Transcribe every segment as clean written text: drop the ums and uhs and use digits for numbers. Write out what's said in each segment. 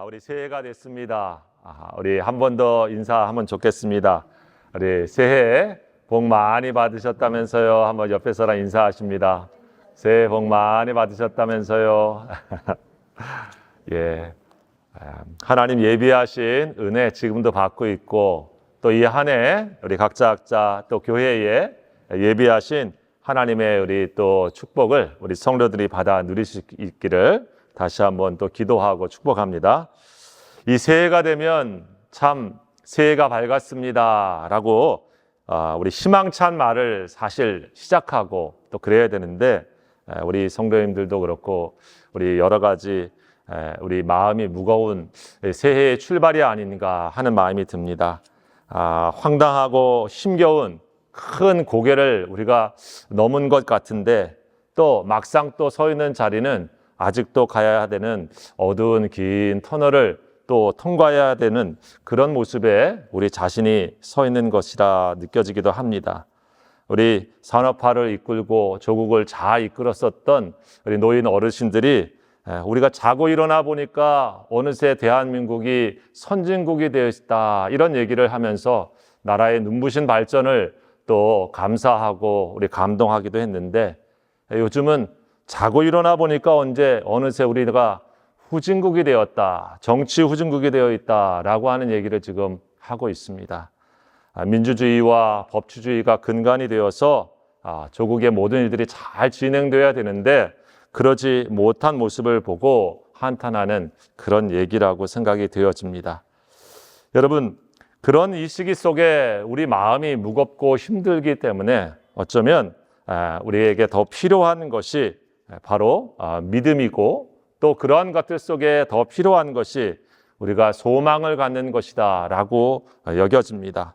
우리 새해가 됐습니다. 우리 한 번 더 인사하면 좋겠습니다. 우리 새해 복 많이 받으셨다면서요. 한번 옆에 사람 인사하십니다. 새해 복 많이 받으셨다면서요. 예, 하나님 예비하신 은혜 지금도 받고 있고, 또 이 한 해 우리 각자 또 교회에 예비하신 하나님의 우리 또 축복을 우리 성도들이 받아 누릴 수 있기를 다시 한번 또 기도하고 축복합니다. 이 새해가 되면 참 새해가 밝았습니다 라고 우리 희망찬 말을 사실 시작하고 또 그래야 되는데, 우리 성도님들도 그렇고 우리 여러 가지 우리 마음이 무거운 새해의 출발이 아닌가 하는 마음이 듭니다. 황당하고 힘겨운 큰 고개를 우리가 넘은 것 같은데, 또 막상 또 서 있는 자리는 아직도 가야 되는 어두운 긴 터널을 또 통과해야 되는 그런 모습에 우리 자신이 서 있는 것이라 느껴지기도 합니다. 우리 산업화를 이끌고 조국을 잘 이끌었었던 우리 노인 어르신들이 우리가 자고 일어나 보니까 어느새 대한민국이 선진국이 되어 있다, 이런 얘기를 하면서 나라의 눈부신 발전을 또 감사하고 우리 감동하기도 했는데, 요즘은 자고 일어나 보니까 어느새 우리가 후진국이 되었다, 정치 후진국이 되어 있다라고 하는 얘기를 지금 하고 있습니다. 민주주의와 법치주의가 근간이 되어서 조국의 모든 일들이 잘 진행되어야 되는데 그러지 못한 모습을 보고 한탄하는 그런 얘기라고 생각이 되어집니다. 여러분, 그런 이 시기 속에 우리 마음이 무겁고 힘들기 때문에 어쩌면 우리에게 더 필요한 것이 바로 믿음이고, 또 그러한 것들 속에 더 필요한 것이 우리가 소망을 갖는 것이다 라고 여겨집니다.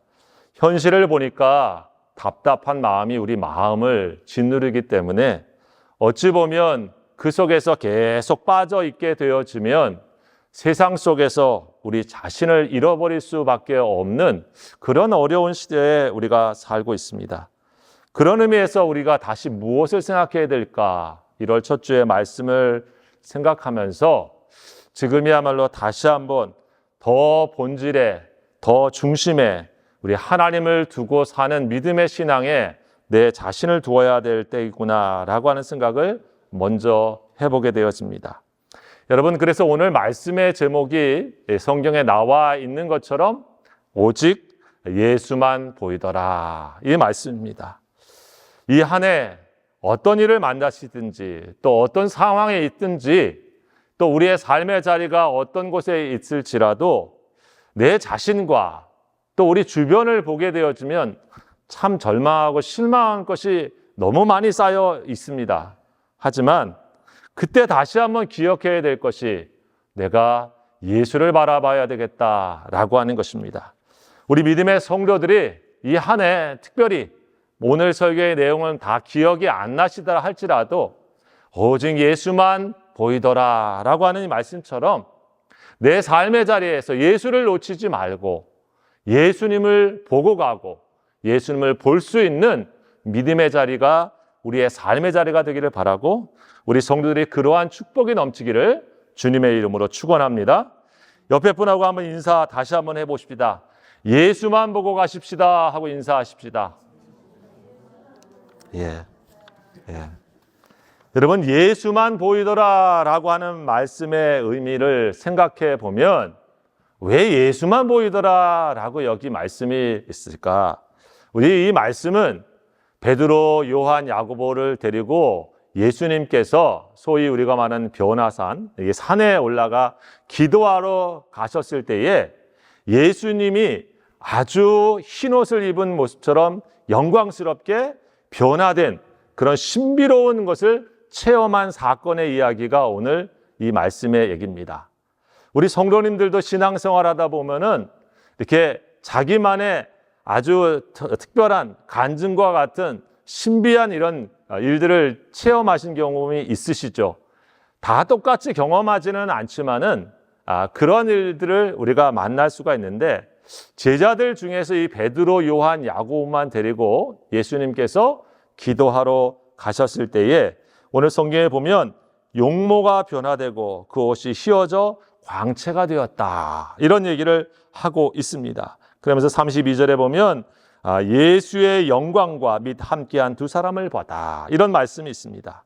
현실을 보니까 답답한 마음이 우리 마음을 짓누르기 때문에 어찌 보면 그 속에서 계속 빠져 있게 되어지면 세상 속에서 우리 자신을 잃어버릴 수밖에 없는 그런 어려운 시대에 우리가 살고 있습니다. 그런 의미에서 우리가 다시 무엇을 생각해야 될까? 1월 첫 주의 말씀을 생각하면서 지금이야말로 다시 한번 더 본질에, 더 중심에 우리 하나님을 두고 사는 믿음의 신앙에 내 자신을 두어야 될 때이구나 라고 하는 생각을 먼저 해보게 되었습니다. 여러분, 그래서 오늘 말씀의 제목이 성경에 나와 있는 것처럼 오직 예수만 보이더라, 이 말씀입니다. 이 한 해 어떤 일을 만나시든지, 또 어떤 상황에 있든지, 또 우리의 삶의 자리가 어떤 곳에 있을지라도 내 자신과 또 우리 주변을 보게 되어지면 참 절망하고 실망한 것이 너무 많이 쌓여 있습니다. 하지만 그때 다시 한번 기억해야 될 것이 내가 예수를 바라봐야 되겠다라고 하는 것입니다. 우리 믿음의 성도들이 이 한 해 특별히 오늘 설교의 내용은 다 기억이 안 나시더라 할지라도 오직 예수만 보이더라 라고 하는 이 말씀처럼 내 삶의 자리에서 예수를 놓치지 말고 예수님을 보고 가고 예수님을 볼 수 있는 믿음의 자리가 우리의 삶의 자리가 되기를 바라고, 우리 성도들이 그러한 축복이 넘치기를 주님의 이름으로 축원합니다. 옆에 분하고 한번 인사 다시 한번 해보십시다. 예수만 보고 가십시다 하고 인사하십시다. 예. 여러분, 예수만 보이더라 라고 하는 말씀의 의미를 생각해 보면 왜 예수만 보이더라 라고 여기 말씀이 있을까? 우리 이 말씀은 베드로, 요한, 야고보를 데리고 예수님께서 소위 우리가 말하는 변화산, 산에 올라가 기도하러 가셨을 때에 예수님이 아주 흰옷을 입은 모습처럼 영광스럽게 변화된 그런 신비로운 것을 체험한 사건의 이야기가 오늘 이 말씀의 얘기입니다. 우리 성도님들도 신앙생활하다 보면은 이렇게 자기만의 아주 특별한 간증과 같은 신비한 이런 일들을 체험하신 경험이 있으시죠? 다 똑같이 경험하지는 않지만은 그런 일들을 우리가 만날 수가 있는데, 제자들 중에서 이 베드로, 요한, 야고보만 데리고 예수님께서 기도하러 가셨을 때에 오늘 성경에 보면 용모가 변화되고 그 옷이 휘어져 광채가 되었다. 이런 얘기를 하고 있습니다. 그러면서 32절에 보면 예수의 영광과 및 함께한 두 사람을 보다. 이런 말씀이 있습니다.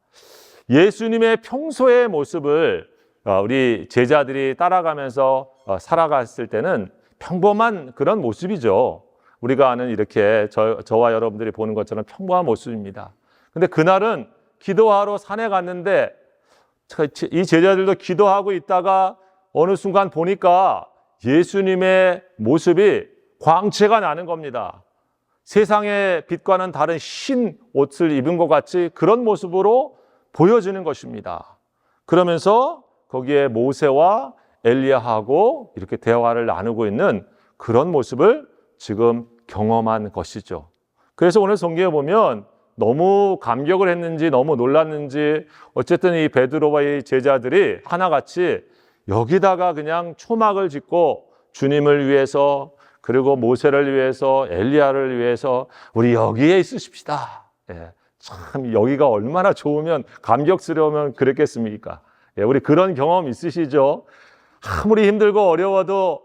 예수님의 평소의 모습을 우리 제자들이 따라가면서 살아갔을 때는 평범한 그런 모습이죠. 우리가 아는 이렇게 저와 여러분들이 보는 것처럼 평범한 모습입니다. 근데 그날은 기도하러 산에 갔는데 이 제자들도 기도하고 있다가 어느 순간 보니까 예수님의 모습이 광채가 나는 겁니다. 세상의 빛과는 다른 흰 옷을 입은 것 같이 그런 모습으로 보여지는 것입니다. 그러면서 거기에 모세와 엘리야하고 이렇게 대화를 나누고 있는 그런 모습을 지금 경험한 것이죠. 그래서 오늘 성경에 보면 너무 감격을 했는지 너무 놀랐는지 어쨌든 이 베드로와 이 제자들이 하나같이 여기다가 그냥 초막을 짓고 주님을 위해서 그리고 모세를 위해서 엘리야를 위해서 우리 여기에 있으십시다. 참 여기가 얼마나 좋으면 감격스러우면 그랬겠습니까? 우리 그런 경험 있으시죠? 아무리 힘들고 어려워도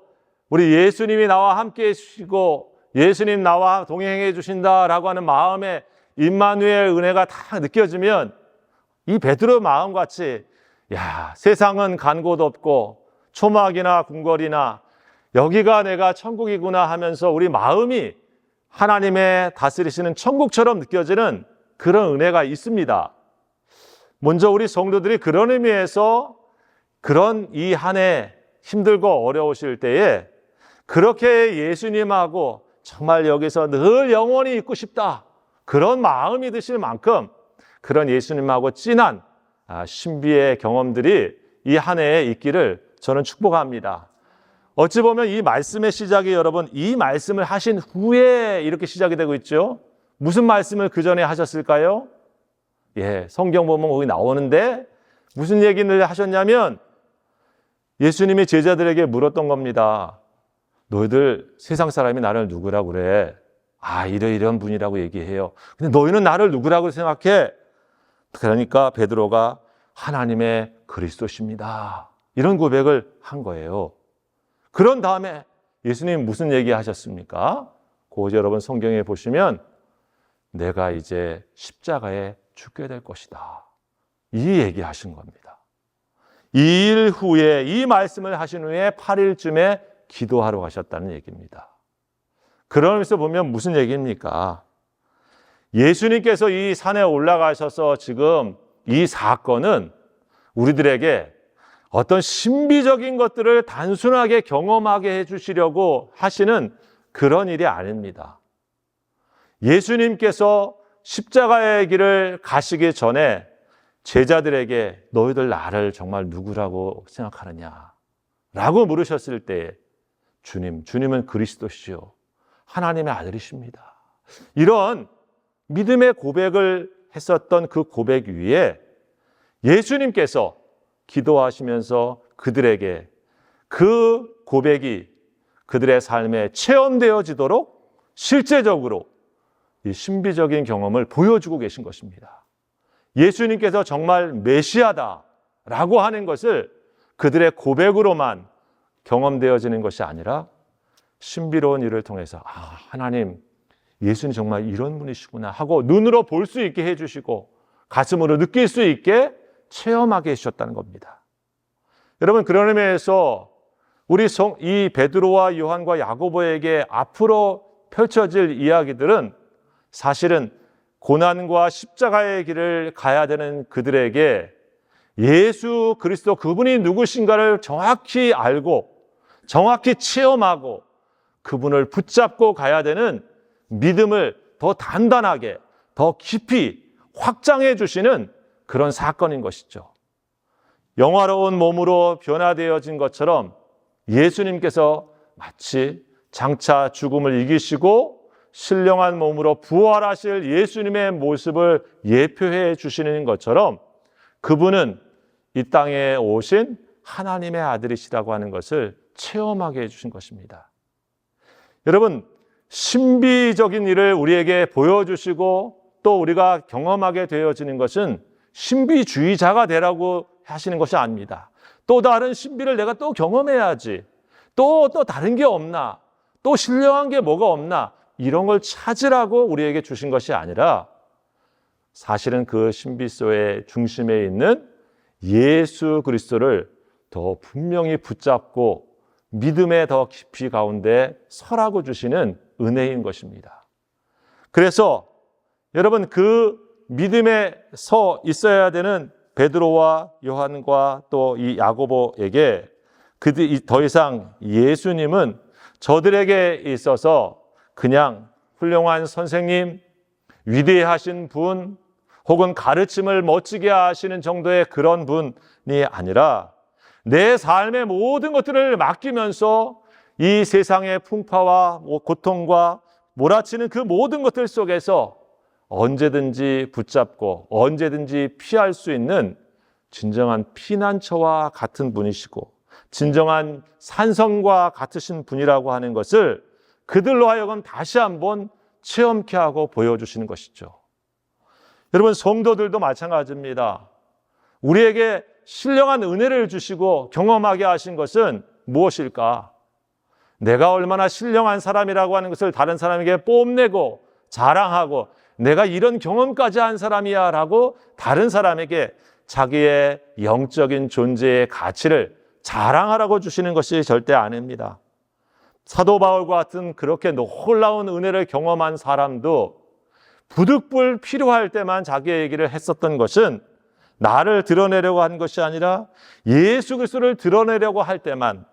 우리 예수님이 나와 함께 해주시고 예수님 나와 동행해 주신다라고 하는 마음에 임마누엘 은혜가 다 느껴지면 이 베드로 마음같이 세상은 간 곳 없고 초막이나 궁궐이나 여기가 내가 천국이구나 하면서 우리 마음이 하나님의 다스리시는 천국처럼 느껴지는 그런 은혜가 있습니다. 먼저 우리 성도들이 그런 의미에서 그런 이 한 해 힘들고 어려우실 때에 그렇게 예수님하고 정말 여기서 늘 영원히 있고 싶다. 그런 마음이 드실 만큼 그런 예수님하고 진한 신비의 경험들이 이 한 해에 있기를 저는 축복합니다. 어찌 보면 이 말씀의 시작이 여러분 이 말씀을 하신 후에 이렇게 시작이 되고 있죠. 무슨 말씀을 그 전에 하셨을까요? 성경 보면 거기 나오는데 무슨 얘기를 하셨냐면 예수님이 제자들에게 물었던 겁니다. 너희들 세상 사람이 나를 누구라고 그래? 이런 분이라고 얘기해요. 근데 너희는 나를 누구라고 생각해? 그러니까 베드로가 하나님의 그리스도십니다. 이런 고백을 한 거예요. 그런 다음에 예수님 무슨 얘기 하셨습니까? 그 여러분 성경에 보시면 내가 이제 십자가에 죽게 될 것이다. 이 얘기 하신 겁니다. 2일 후에 이 말씀을 하신 후에 8일쯤에 기도하러 가셨다는 얘기입니다. 그러면서 보면 무슨 얘기입니까? 예수님께서 이 산에 올라가셔서 지금 이 사건은 우리들에게 어떤 신비적인 것들을 단순하게 경험하게 해주시려고 하시는 그런 일이 아닙니다. 예수님께서 십자가의 길을 가시기 전에 제자들에게 너희들 나를 정말 누구라고 생각하느냐? 라고 물으셨을 때 주님은 그리스도시요. 하나님의 아들이십니다. 이런 믿음의 고백을 했었던 그 고백 위에 예수님께서 기도하시면서 그들에게 그 고백이 그들의 삶에 체험되어지도록 실제적으로 이 신비적인 경험을 보여주고 계신 것입니다. 예수님께서 정말 메시아다라고 하는 것을 그들의 고백으로만 경험되어지는 것이 아니라 신비로운 일을 통해서 하나님, 예수님 정말 이런 분이시구나 하고 눈으로 볼 수 있게 해주시고 가슴으로 느낄 수 있게 체험하게 해주셨다는 겁니다. 여러분, 그런 의미에서 우리 이 베드로와 요한과 야고보에게 앞으로 펼쳐질 이야기들은 사실은 고난과 십자가의 길을 가야 되는 그들에게 예수 그리스도 그분이 누구신가를 정확히 알고 정확히 체험하고 그분을 붙잡고 가야 되는 믿음을 더 단단하게 더 깊이 확장해 주시는 그런 사건인 것이죠. 영화로운 몸으로 변화되어진 것처럼 예수님께서 마치 장차 죽음을 이기시고 신령한 몸으로 부활하실 예수님의 모습을 예표해 주시는 것처럼 그분은 이 땅에 오신 하나님의 아들이시라고 하는 것을 체험하게 해주신 것입니다. 여러분, 신비적인 일을 우리에게 보여주시고 또 우리가 경험하게 되어지는 것은 신비주의자가 되라고 하시는 것이 아닙니다. 또 다른 신비를 내가 또 경험해야지. 또 다른 게 없나? 또 신령한 게 뭐가 없나? 이런 걸 찾으라고 우리에게 주신 것이 아니라 사실은 그 신비소의 중심에 있는 예수 그리스도를 더 분명히 붙잡고 믿음의 더 깊이 가운데 서라고 주시는 은혜인 것입니다. 그래서 여러분, 그 믿음에 서 있어야 되는 베드로와 요한과 또 이 야고보에게 그들이 더 이상 예수님은 저들에게 있어서 그냥 훌륭한 선생님, 위대하신 분, 혹은 가르침을 멋지게 하시는 정도의 그런 분이 아니라 내 삶의 모든 것들을 맡기면서 이 세상의 풍파와 고통과 몰아치는 그 모든 것들 속에서 언제든지 붙잡고 언제든지 피할 수 있는 진정한 피난처와 같은 분이시고 진정한 산성과 같으신 분이라고 하는 것을 그들로 하여금 다시 한번 체험케 하고 보여주시는 것이죠. 여러분, 성도들도 마찬가지입니다. 우리에게 신령한 은혜를 주시고 경험하게 하신 것은 무엇일까? 내가 얼마나 신령한 사람이라고 하는 것을 다른 사람에게 뽐내고 자랑하고 내가 이런 경험까지 한 사람이야 라고 다른 사람에게 자기의 영적인 존재의 가치를 자랑하라고 주시는 것이 절대 아닙니다. 사도 바울과 같은 그렇게 놀라운 은혜를 경험한 사람도 부득불 필요할 때만 자기 얘기를 했었던 것은 나를 드러내려고 한 것이 아니라 예수 그리스도를 드러내려고 할 때만,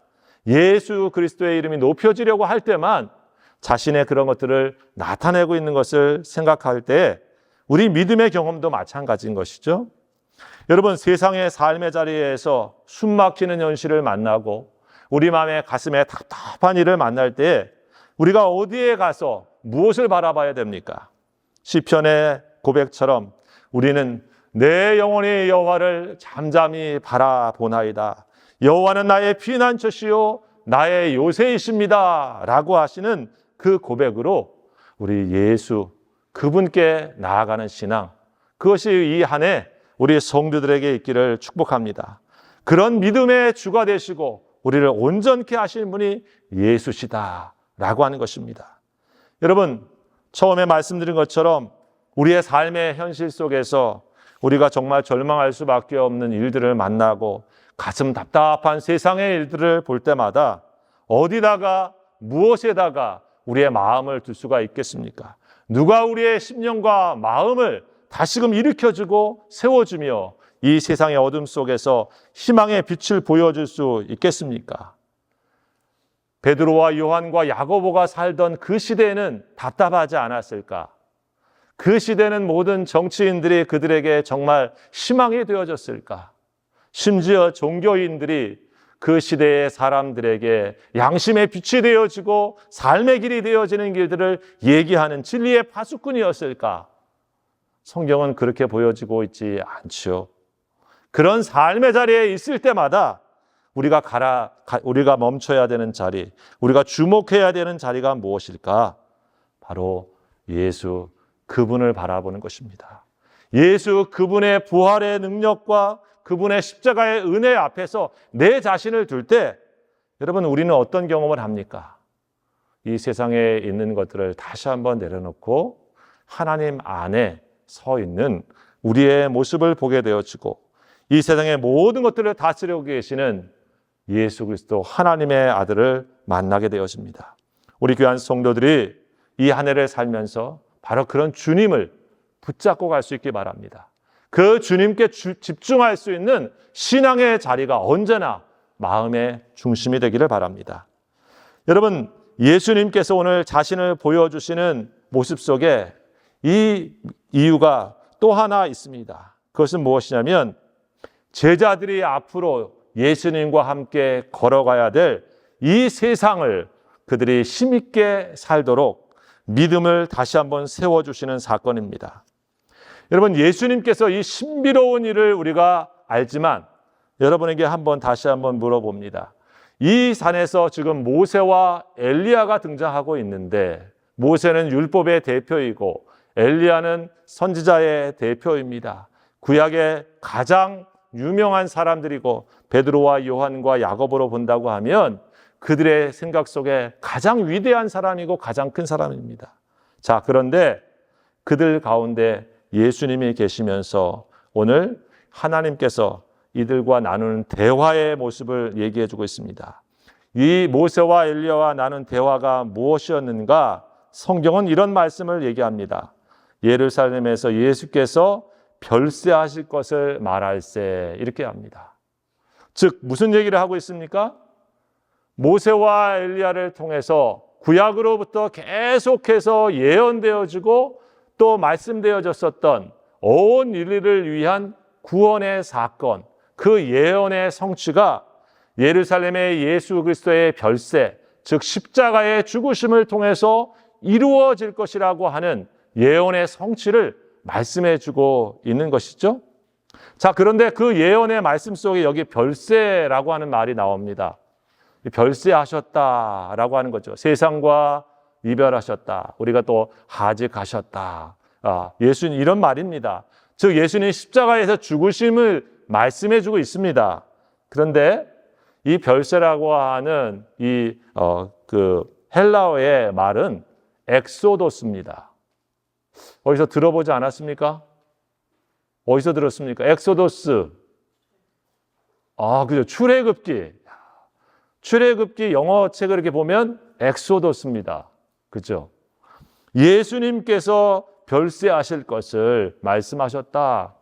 예수 그리스도의 이름이 높여지려고 할 때만 자신의 그런 것들을 나타내고 있는 것을 생각할 때 우리 믿음의 경험도 마찬가지인 것이죠. 여러분, 세상의 삶의 자리에서 숨막히는 현실을 만나고 우리 마음에 가슴에 답답한 일을 만날 때 우리가 어디에 가서 무엇을 바라봐야 됩니까? 시편의 고백처럼 우리는 내 영혼이 여호와를 잠잠히 바라보나이다. 여호와는 나의 피난처시요 나의 요새이십니다 라고 하시는 그 고백으로 우리 예수 그분께 나아가는 신앙, 그것이 이 한 해 우리 성도들에게 있기를 축복합니다. 그런 믿음의 주가 되시고 우리를 온전케 하시는 분이 예수시다 라고 하는 것입니다. 여러분, 처음에 말씀드린 것처럼 우리의 삶의 현실 속에서 우리가 정말 절망할 수밖에 없는 일들을 만나고 가슴 답답한 세상의 일들을 볼 때마다 어디다가 무엇에다가 우리의 마음을 둘 수가 있겠습니까? 누가 우리의 심령과 마음을 다시금 일으켜주고 세워주며 이 세상의 어둠 속에서 희망의 빛을 보여줄 수 있겠습니까? 베드로와 요한과 야고보가 살던 그 시대에는 답답하지 않았을까? 그 시대는 모든 정치인들이 그들에게 정말 희망이 되어졌을까? 심지어 종교인들이 그 시대의 사람들에게 양심의 빛이 되어지고 삶의 길이 되어지는 길들을 얘기하는 진리의 파수꾼이었을까? 성경은 그렇게 보여지고 있지 않죠. 그런 삶의 자리에 있을 때마다 우리가 멈춰야 되는 자리, 우리가 주목해야 되는 자리가 무엇일까? 바로 예수 그분을 바라보는 것입니다. 예수 그분의 부활의 능력과 그분의 십자가의 은혜 앞에서 내 자신을 둘 때 여러분, 우리는 어떤 경험을 합니까? 이 세상에 있는 것들을 다시 한번 내려놓고 하나님 안에 서 있는 우리의 모습을 보게 되어지고 이 세상의 모든 것들을 다스리고 계시는 예수 그리스도 하나님의 아들을 만나게 되어집니다. 우리 귀한 성도들이 이 한 해를 살면서 바로 그런 주님을 붙잡고 갈 수 있기 바랍니다. 그 주님께 집중할 수 있는 신앙의 자리가 언제나 마음의 중심이 되기를 바랍니다. 여러분, 예수님께서 오늘 자신을 보여주시는 모습 속에 이 이유가 또 하나 있습니다. 그것은 무엇이냐면 제자들이 앞으로 예수님과 함께 걸어가야 될 이 세상을 그들이 힘있게 살도록 믿음을 다시 한번 세워주시는 사건입니다. 여러분, 예수님께서 이 신비로운 일을 우리가 알지만 여러분에게 다시 한번 물어봅니다. 이 산에서 지금 모세와 엘리야가 등장하고 있는데 모세는 율법의 대표이고 엘리야는 선지자의 대표입니다. 구약의 가장 유명한 사람들이고 베드로와 요한과 야고보로 본다고 하면 그들의 생각 속에 가장 위대한 사람이고 가장 큰 사람입니다. 자, 그런데 그들 가운데 예수님이 계시면서 오늘 하나님께서 이들과 나누는 대화의 모습을 얘기해 주고 있습니다. 이 모세와 엘리야와 나눈 대화가 무엇이었는가? 성경은 이런 말씀을 얘기합니다. 예루살렘에서 예수께서 별세하실 것을 말할세, 이렇게 합니다. 즉 무슨 얘기를 하고 있습니까? 모세와 엘리야를 통해서 구약으로부터 계속해서 예언되어지고 또 말씀되어졌었던 온 인류를 위한 구원의 사건, 그 예언의 성취가 예루살렘의 예수 그리스도의 별세, 즉 십자가의 죽으심을 통해서 이루어질 것이라고 하는 예언의 성취를 말씀해 주고 있는 것이죠. 자, 그런데 그 예언의 말씀 속에 여기 별세라고 하는 말이 나옵니다. 별세하셨다라고 하는 거죠. 세상과 이별하셨다. 우리가 또 하직하셨다. 예수님 이런 말입니다. 즉 예수님 십자가에서 죽으심을 말씀해 주고 있습니다. 그런데 이 별세라고 하는 그 헬라어의 말은 엑소도스입니다. 어디서 들어보지 않았습니까? 어디서 들었습니까? 엑소도스. 그죠. 출애굽기. 출애굽기 영어 책을 이렇게 보면 엑소도스입니다. 그죠? 예수님께서 별세하실 것을 말씀하셨다.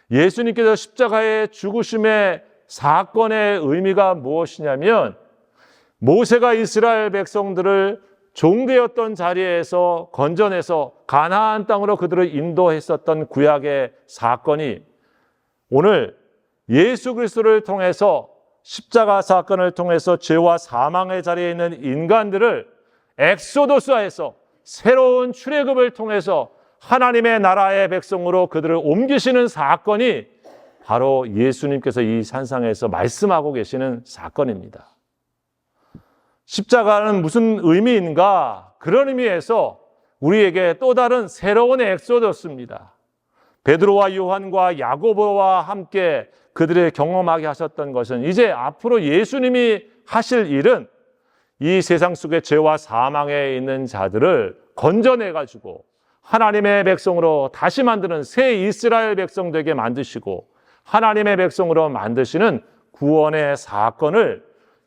예수님께서 십자가의 죽으심의 사건의 의미가 무엇이냐면 모세가 이스라엘 백성들을 종되었던 자리에서 건져내서 가나안 땅으로 그들을 인도했었던 구약의 사건이 오늘 예수 그리스도를 통해서 십자가 사건을 통해서 죄와 사망의 자리에 있는 인간들을 엑소도스화해서 새로운 출애굽을 통해서 하나님의 나라의 백성으로 그들을 옮기시는 사건이 바로 예수님께서 이 산상에서 말씀하고 계시는 사건입니다. 십자가는 무슨 의미인가? 그런 의미에서 우리에게 또 다른 새로운 엑소도스입니다. 베드로와 요한과 야고보와 함께 그들의 경험하게 하셨던 것은 이제 앞으로 예수님이 하실 일은 이 세상 속의 죄와 사망에 있는 자들을 건져내가지고 하나님의 백성으로 다시 만드는 새 이스라엘 백성 되게 만드시고 하나님의 백성으로 만드시는 구원의 사건을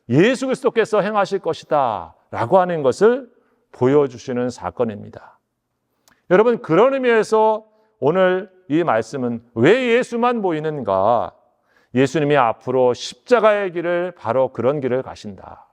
예수 그리스도께서 행하실 것이다 라고 하는 것을 보여주시는 사건입니다. 여러분, 그런 의미에서 오늘 이 말씀은 왜 예수만 보이는가? 예수님이 앞으로 십자가의 길을 바로 그런 길을 가신다.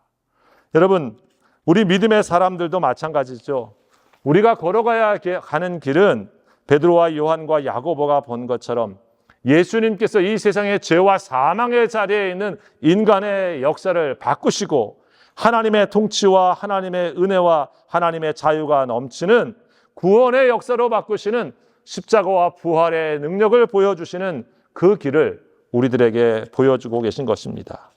여러분, 우리 믿음의 사람들도 마찬가지죠. 우리가 걸어가야 가는 길은 베드로와 요한과 야고보가 본 것처럼 예수님께서 이 세상의 죄와 사망의 자리에 있는 인간의 역사를 바꾸시고 하나님의 통치와 하나님의 은혜와 하나님의 자유가 넘치는 구원의 역사로 바꾸시는 십자가와 부활의 능력을 보여주시는 그 길을 우리들에게 보여주고 계신 것입니다.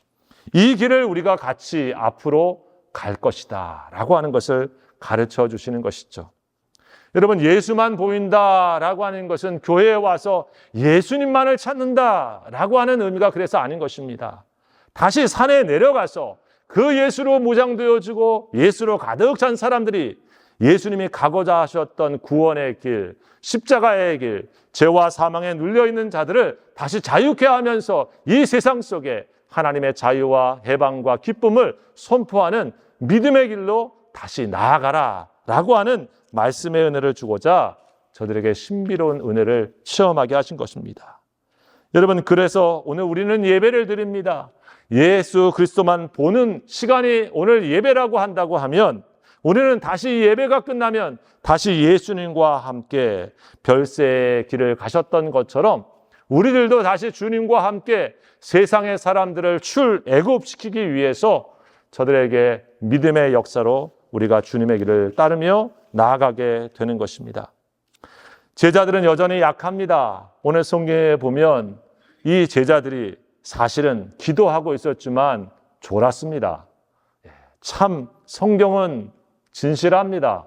이 길을 우리가 같이 앞으로 갈 것이다 라고 하는 것을 가르쳐 주시는 것이죠. 여러분, 예수만 보인다라고 하는 것은 교회에 와서 예수님만을 찾는다라고 하는 의미가 그래서 아닌 것입니다. 다시 산에 내려가서 그 예수로 무장되어지고 예수로 가득 찬 사람들이 예수님이 가고자 하셨던 구원의 길, 십자가의 길, 죄와 사망에 눌려있는 자들을 다시 자유케 하면서 이 세상 속에 하나님의 자유와 해방과 기쁨을 선포하는 믿음의 길로 다시 나아가라 라고 하는 말씀의 은혜를 주고자 저들에게 신비로운 은혜를 체험하게 하신 것입니다. 여러분, 그래서 오늘 우리는 예배를 드립니다. 예수 그리스도만 보는 시간이 오늘 예배라고 한다고 하면 우리는 다시 예배가 끝나면 다시 예수님과 함께 별세의 길을 가셨던 것처럼 우리들도 다시 주님과 함께 세상의 사람들을 출애굽시키기 위해서 저들에게 믿음의 역사로 우리가 주님의 길을 따르며 나아가게 되는 것입니다. 제자들은 여전히 약합니다. 오늘 성경에 보면 이 제자들이 사실은 기도하고 있었지만 졸았습니다. 참 성경은 진실합니다.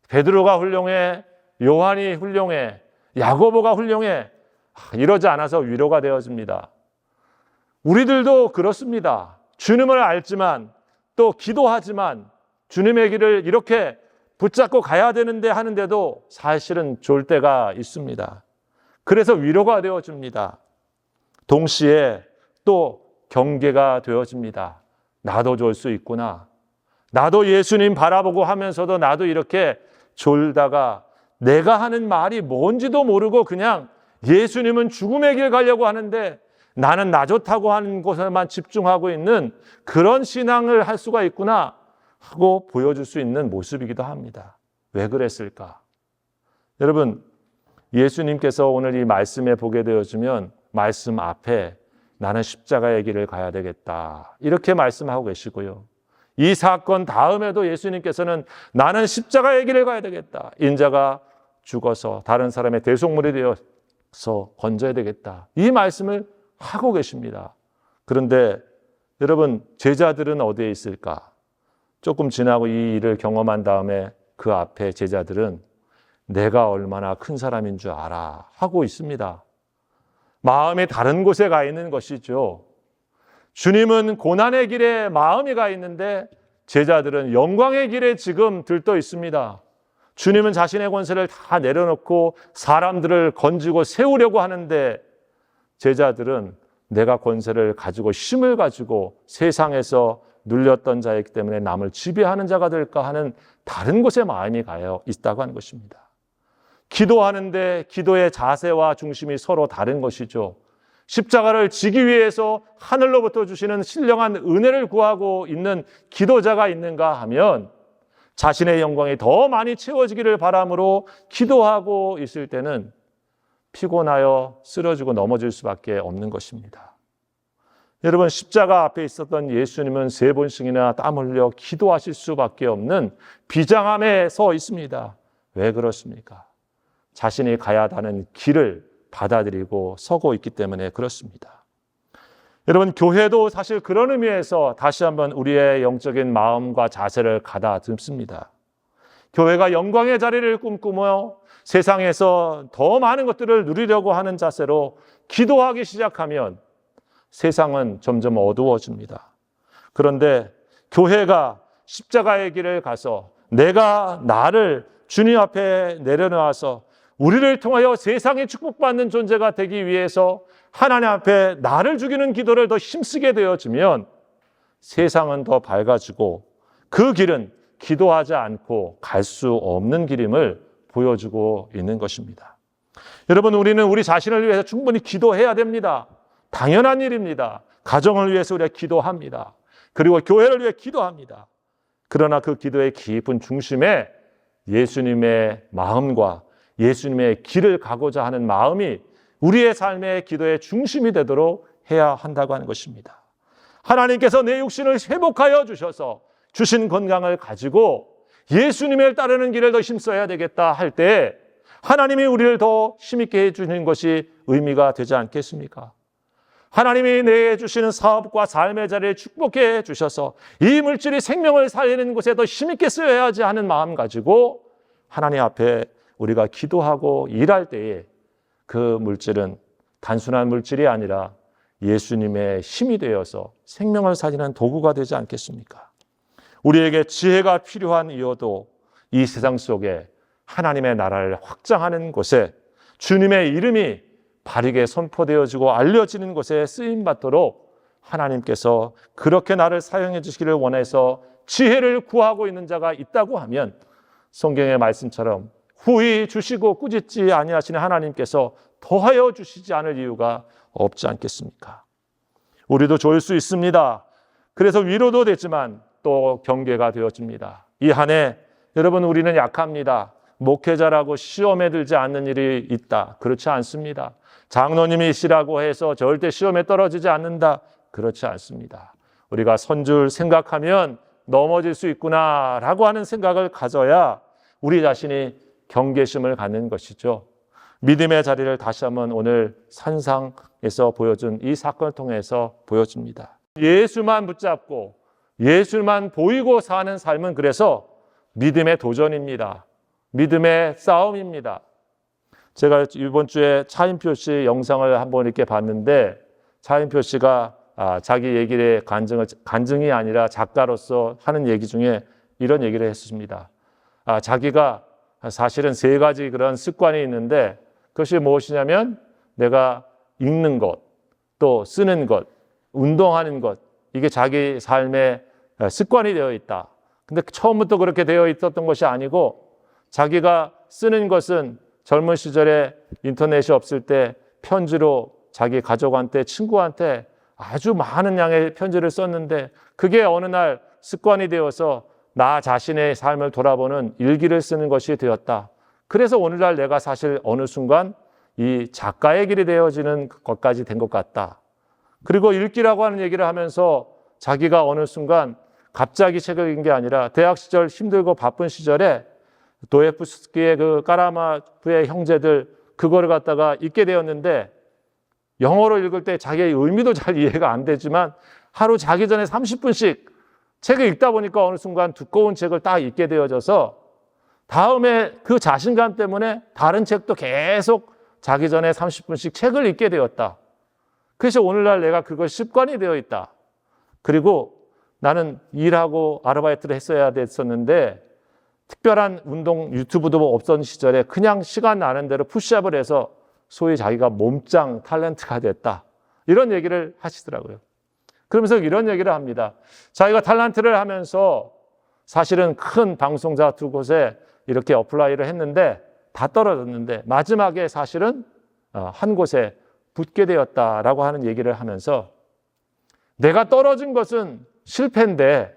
베드로가 훌륭해, 요한이 훌륭해, 야고보가 훌륭해. 이러지 않아서 위로가 되어집니다. 우리들도 그렇습니다. 주님을 알지만 또 기도하지만 주님의 길을 이렇게 붙잡고 가야 되는데 하는데도 사실은 졸 때가 있습니다. 그래서 위로가 되어집니다. 동시에 또 경계가 되어집니다. 나도 졸 수 있구나. 나도 예수님 바라보고 하면서도 나도 이렇게 졸다가 내가 하는 말이 뭔지도 모르고 그냥 예수님은 죽음의 길 가려고 하는데 나는 나 좋다고 하는 곳에만 집중하고 있는 그런 신앙을 할 수가 있구나 하고 보여줄 수 있는 모습이기도 합니다. 왜 그랬을까? 여러분, 예수님께서 오늘 이 말씀에 보게 되어지면 말씀 앞에 나는 십자가의 길을 가야 되겠다 이렇게 말씀하고 계시고요. 이 사건 다음에도 예수님께서는 나는 십자가의 길을 가야 되겠다. 인자가 죽어서 다른 사람의 대속물이 되어서 건져야 되겠다. 이 말씀을 하고 계십니다. 그런데 여러분, 제자들은 어디에 있을까? 조금 지나고 이 일을 경험한 다음에 그 앞에 제자들은 내가 얼마나 큰 사람인 줄 알아 하고 있습니다. 마음이 다른 곳에 가 있는 것이죠. 주님은 고난의 길에 마음이 가 있는데 제자들은 영광의 길에 지금 들떠 있습니다. 주님은 자신의 권세를 다 내려놓고 사람들을 건지고 세우려고 하는데 제자들은 내가 권세를 가지고 힘을 가지고 세상에서 눌렸던 자이기 때문에 남을 지배하는 자가 될까 하는 다른 곳에 마음이 가여 있다고 하는 것입니다. 기도하는데 기도의 자세와 중심이 서로 다른 것이죠. 십자가를 지기 위해서 하늘로부터 주시는 신령한 은혜를 구하고 있는 기도자가 있는가 하면 자신의 영광이 더 많이 채워지기를 바람으로 기도하고 있을 때는 피곤하여 쓰러지고 넘어질 수밖에 없는 것입니다. 여러분, 십자가 앞에 있었던 예수님은 3번씩이나 땀 흘려 기도하실 수밖에 없는 비장함에 서 있습니다. 왜 그렇습니까? 자신이 가야 하는 길을 받아들이고 서고 있기 때문에 그렇습니다. 여러분, 교회도 사실 그런 의미에서 다시 한번 우리의 영적인 마음과 자세를 가다듬습니다. 교회가 영광의 자리를 꿈꾸며 세상에서 더 많은 것들을 누리려고 하는 자세로 기도하기 시작하면 세상은 점점 어두워집니다. 그런데 교회가 십자가의 길을 가서 내가 나를 주님 앞에 내려놓아서 우리를 통하여 세상에 축복받는 존재가 되기 위해서 하나님 앞에 나를 죽이는 기도를 더 힘쓰게 되어지면 세상은 더 밝아지고 그 길은 기도하지 않고 갈 수 없는 길임을 보여주고 있는 것입니다. 여러분, 우리는 우리 자신을 위해서 충분히 기도해야 됩니다. 당연한 일입니다. 가정을 위해서 우리가 기도합니다. 그리고 교회를 위해 기도합니다. 그러나 그 기도의 깊은 중심에 예수님의 마음과 예수님의 길을 가고자 하는 마음이 우리의 삶의 기도의 중심이 되도록 해야 한다고 하는 것입니다. 하나님께서 내 육신을 회복하여 주셔서 주신 건강을 가지고 예수님을 따르는 길을 더 힘써야 되겠다 할 때 하나님이 우리를 더 힘있게 해주는 것이 의미가 되지 않겠습니까? 하나님이 내게 주시는 사업과 삶의 자리를 축복해 주셔서 이 물질이 생명을 살리는 곳에 더 힘있게 쓰여야지 하는 마음 가지고 하나님 앞에 우리가 기도하고 일할 때에 그 물질은 단순한 물질이 아니라 예수님의 힘이 되어서 생명을 살리는 도구가 되지 않겠습니까? 우리에게 지혜가 필요한 이유도 이 세상 속에 하나님의 나라를 확장하는 곳에 주님의 이름이 바르게 선포되어지고 알려지는 곳에 쓰임받도록 하나님께서 그렇게 나를 사용해 주시기를 원해서 지혜를 구하고 있는 자가 있다고 하면 성경의 말씀처럼 후히 주시고 꾸짖지 아니하시는 하나님께서 더하여 주시지 않을 이유가 없지 않겠습니까? 우리도 좋을 수 있습니다. 그래서 위로도 되지만 또 경계가 되어집니다. 이 한 해 여러분, 우리는 약합니다. 목회자라고 시험에 들지 않는 일이 있다. 그렇지 않습니다. 장로님이시라고 해서 절대 시험에 떨어지지 않는다. 그렇지 않습니다. 우리가 선줄 생각하면 넘어질 수 있구나라고 하는 생각을 가져야 우리 자신이 경계심을 갖는 것이죠. 믿음의 자리를 다시 한번 오늘 산상에서 보여준 이 사건을 통해서 보여줍니다. 예수만 붙잡고 예수만 보이고 사는 삶은 그래서 믿음의 도전입니다. 믿음의 싸움입니다. 제가 이번 주에 차인표 씨 영상을 한번 이렇게 봤는데 차인표 씨가 자기 얘기의 간증이 아니라 작가로서 하는 얘기 중에 이런 얘기를 했습니다. 자기가 사실은 3가지 그런 습관이 있는데 그것이 무엇이냐면 내가 읽는 것, 또 쓰는 것, 운동하는 것, 이게 자기 삶의 습관이 되어 있다. 근데 처음부터 그렇게 되어 있었던 것이 아니고 자기가 쓰는 것은 젊은 시절에 인터넷이 없을 때 편지로 자기 가족한테, 친구한테 아주 많은 양의 편지를 썼는데 그게 어느 날 습관이 되어서 나 자신의 삶을 돌아보는 일기를 쓰는 것이 되었다. 그래서 오늘날 내가 사실 어느 순간 이 작가의 길이 되어지는 것까지 된 것 같다. 그리고 읽기라고 하는 얘기를 하면서 자기가 어느 순간 갑자기 책을 읽은 게 아니라 대학 시절 힘들고 바쁜 시절에 도예프스키의 그 까라마프의 형제들 그거를 갖다가 읽게 되었는데 영어로 읽을 때 자기의 의미도 잘 이해가 안 되지만 하루 자기 전에 30분씩 책을 읽다 보니까 어느 순간 두꺼운 책을 딱 읽게 되어져서 다음에 그 자신감 때문에 다른 책도 계속 자기 전에 30분씩 책을 읽게 되었다. 그래서 오늘날 내가 그것이 습관이 되어 있다. 그리고 나는 일하고 아르바이트를 했어야 됐었는데 특별한 운동 유튜브도 없던 시절에 그냥 시간 나는 대로 푸시업을 해서 소위 자기가 몸짱 탤런트가 됐다. 이런 얘기를 하시더라고요. 그러면서 이런 얘기를 합니다. 자기가 탤런트를 하면서 사실은 큰 방송사 2곳에 이렇게 어플라이를 했는데 다 떨어졌는데 마지막에 사실은 한 곳에 붙게 되었다라고 하는 얘기를 하면서 내가 떨어진 것은 실패인데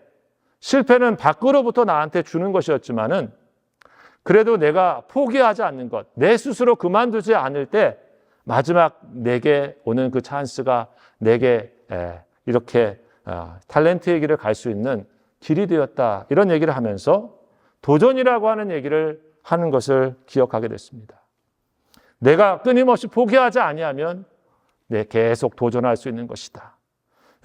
실패는 밖으로부터 나한테 주는 것이었지만은 그래도 내가 포기하지 않는 것, 내 스스로 그만두지 않을 때 마지막 내게 오는 그 찬스가 내게 이렇게 탤런트의 길을 갈 수 있는 길이 되었다. 이런 얘기를 하면서 도전이라고 하는 얘기를 하는 것을 기억하게 됐습니다. 내가 끊임없이 포기하지 아니하면 계속 도전할 수 있는 것이다.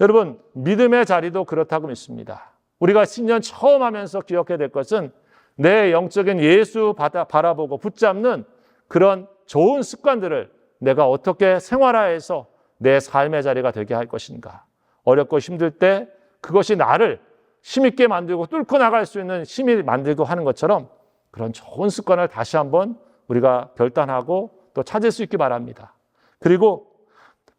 여러분, 믿음의 자리도 그렇다고 믿습니다. 우리가 신년 처음 하면서 기억해야 될 것은 내 영적인 예수 바라보고 붙잡는 그런 좋은 습관들을 내가 어떻게 생활화해서 내 삶의 자리가 되게 할 것인가. 어렵고 힘들 때 그것이 나를 힘있게 만들고 뚫고 나갈 수 있는 힘이 만들고 하는 것처럼 그런 좋은 습관을 다시 한번 우리가 결단하고 또 찾을 수 있기 바랍니다. 그리고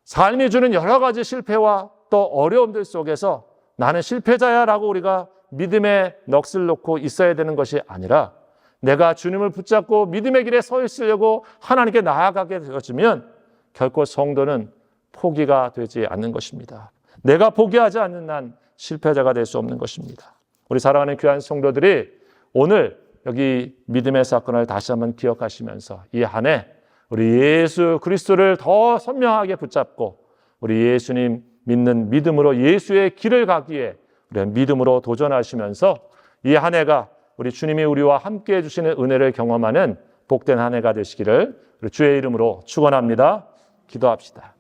삶이 주는 여러 가지 실패와 또 어려움들 속에서 나는 실패자야 라고 우리가 믿음의 넋을 놓고 있어야 되는 것이 아니라 내가 주님을 붙잡고 믿음의 길에 서 있으려고 하나님께 나아가게 되어지면 결코 성도는 포기가 되지 않는 것입니다. 내가 포기하지 않는 난 실패자가 될 수 없는 것입니다. 우리 사랑하는 귀한 성도들이 오늘 여기 믿음의 사건을 다시 한번 기억하시면서 이 한 해 우리 예수 그리스도를 더 선명하게 붙잡고 우리 예수님 믿는 믿음으로 예수의 길을 가기에 우리 믿음으로 도전하시면서 이 한 해가 우리 주님이 우리와 함께 해주시는 은혜를 경험하는 복된 한 해가 되시기를 주의 이름으로 축원합니다. 기도합시다.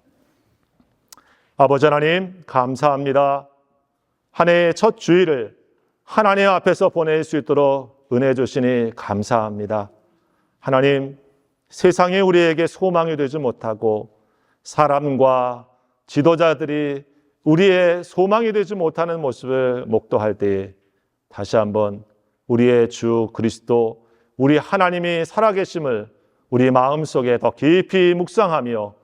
아버지 하나님 감사합니다. 한 해의 첫 주일을 하나님 앞에서 보낼 수 있도록 은혜 주시니 감사합니다. 하나님, 세상에 우리에게 소망이 되지 못하고 사람과 지도자들이 우리의 소망이 되지 못하는 모습을 목도할 때 다시 한번 우리의 주 그리스도, 우리 하나님이 살아계심을 우리 마음속에 더 깊이 묵상하며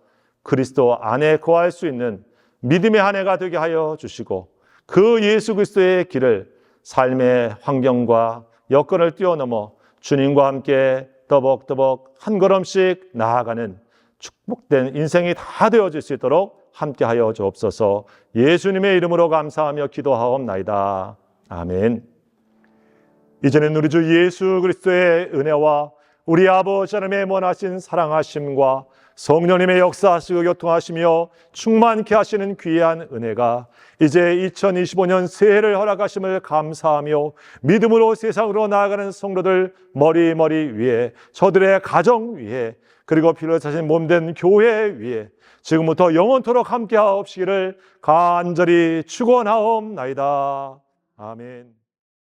그리스도 안에 거할 수 있는 믿음의 한 해가 되게 하여 주시고 그 예수 그리스도의 길을 삶의 환경과 여건을 뛰어넘어 주님과 함께 더벅더벅 한 걸음씩 나아가는 축복된 인생이 다 되어질 수 있도록 함께하여 주옵소서. 예수님의 이름으로 감사하며 기도하옵나이다. 아멘. 이제는 우리 주 예수 그리스도의 은혜와 우리 아버지 하나님의 원하신 사랑하심과 성령님의 역사하시고 교통하시며 충만케 하시는 귀한 은혜가 이제 2025년 새해를 허락하심을 감사하며 믿음으로 세상으로 나아가는 성도들 머리 위에, 저들의 가정 위에, 그리고 피로 차신 몸된 교회 위에 지금부터 영원토록 함께 하옵시기를 간절히 축원하옵나이다. 아멘.